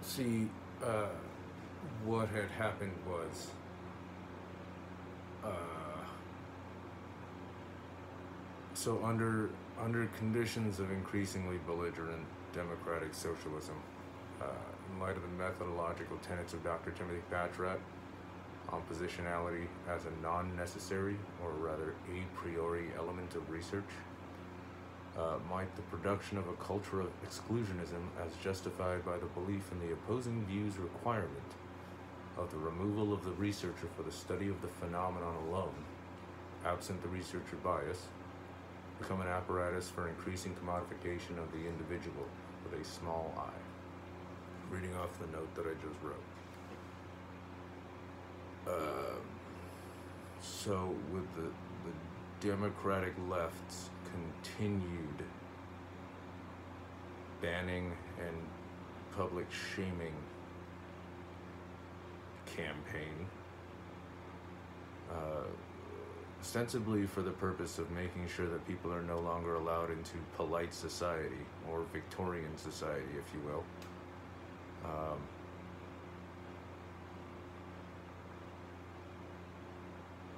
See, what had happened was, uh, so under conditions of increasingly belligerent democratic socialism, in light of the methodological tenets of Dr. Timothy Patrat on positionality as a non-necessary, or rather a priori element of research, might the production of a culture of exclusionism as justified by the belief in the opposing views requirement of the removal of the researcher for the study of the phenomenon alone, absent the researcher bias, become an apparatus for increasing commodification of the individual with a small I. Reading off the note that I just wrote. So with the democratic left's continued banning and public shaming campaign, ostensibly for the purpose of making sure that people are no longer allowed into polite society, or Victorian society, if you will.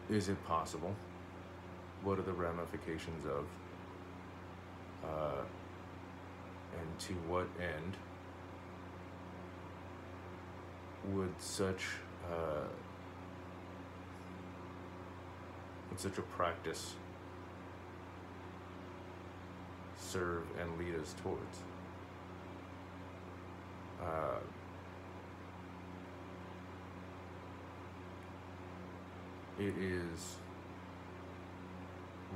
Is it possible? What are the ramifications of? And to what end would such a practice serve and lead us towards? It is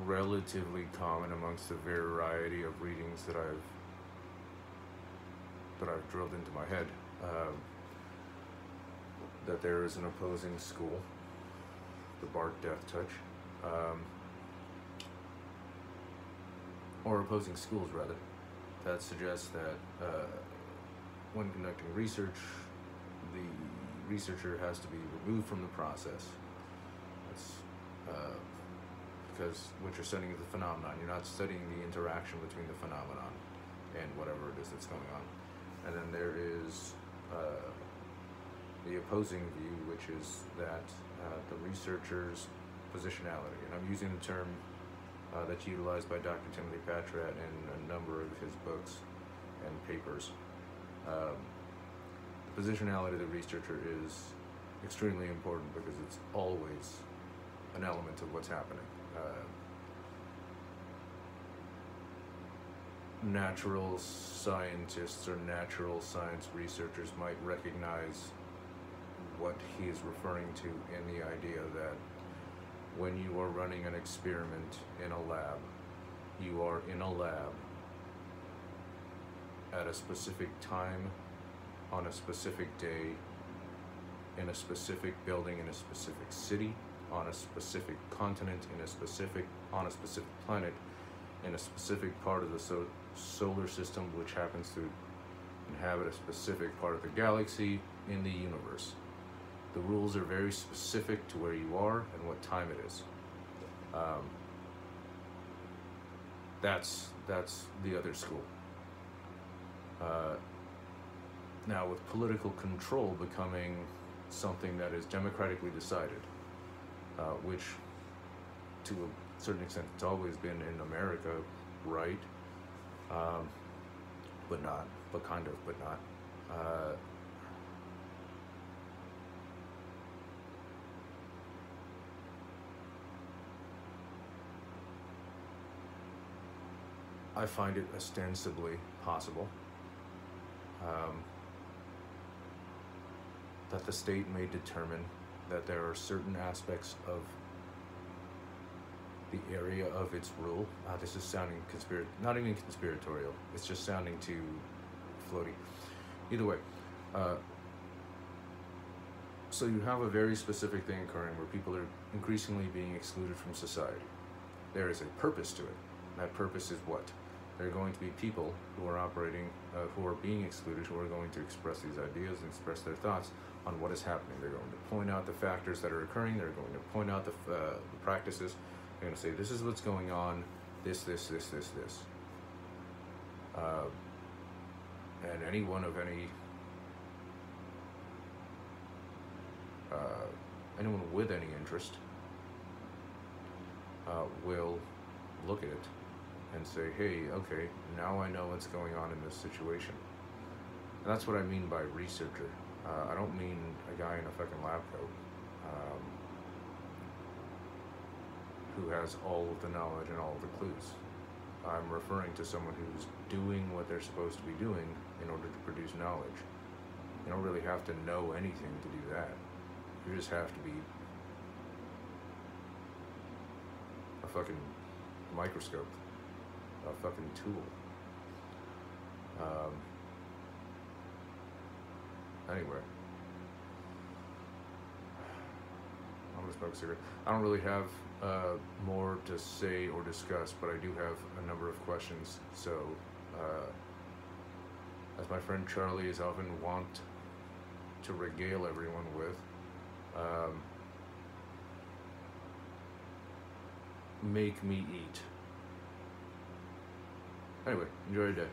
relatively common amongst a variety of readings that I've drilled into my head, that there is an opposing school, the Bart Death Touch, or opposing schools rather, that suggests that when conducting research, the researcher has to be removed from the process. Because what you're studying is the phenomenon. You're not studying the interaction between the phenomenon and whatever it is that's going on. And then there is the opposing view, which is that the researcher's positionality, and I'm using the term that's utilized by Dr. Timothy Patrat in a number of his books and papers. The positionality of the researcher is extremely important because it's always an element of what's happening. Natural scientists or natural science researchers might recognize what he is referring to in the idea that when you are running an experiment in a lab, you are in a lab at a specific time, on a specific day, in a specific building, in a specific city, on a specific continent, on a specific planet, in a specific part of the solar system, which happens to inhabit a specific part of the galaxy in the universe. The rules are very specific to where you are and what time it is. That's the other school. Now, with political control becoming something that is democratically decided, which to a certain extent it's always been in America, right? But not, but kind of, but not. I find it ostensibly possible that the state may determine that there are certain aspects of the area of its rule. This is sounding not even conspiratorial. It's just sounding too floaty. Either way, so you have a very specific thing occurring where people are increasingly being excluded from society. There is a purpose to it. That purpose is what? There are going to be people who are operating, who are being excluded, who are going to express these ideas and express their thoughts on what is happening. They're going to point out the factors that are occurring. They're going to point out the practices. They're going to say, this is what's going on, this. And anyone of any anyone with any interest will look at it and say, hey, okay, now I know what's going on in this situation. And that's what I mean by researcher. I don't mean a guy in a fucking lab coat who has all of the knowledge and all of the clues. I'm referring to someone who's doing what they're supposed to be doing in order to produce knowledge. You don't really have to know anything to do that. You just have to be a fucking microscope, a fucking tool. Anyway, I'm gonna smoke a cigarette. I don't really have more to say or discuss, but I do have a number of questions. So, as my friend Charlie is often wont to regale everyone with, make me eat. Anyway, enjoy your day.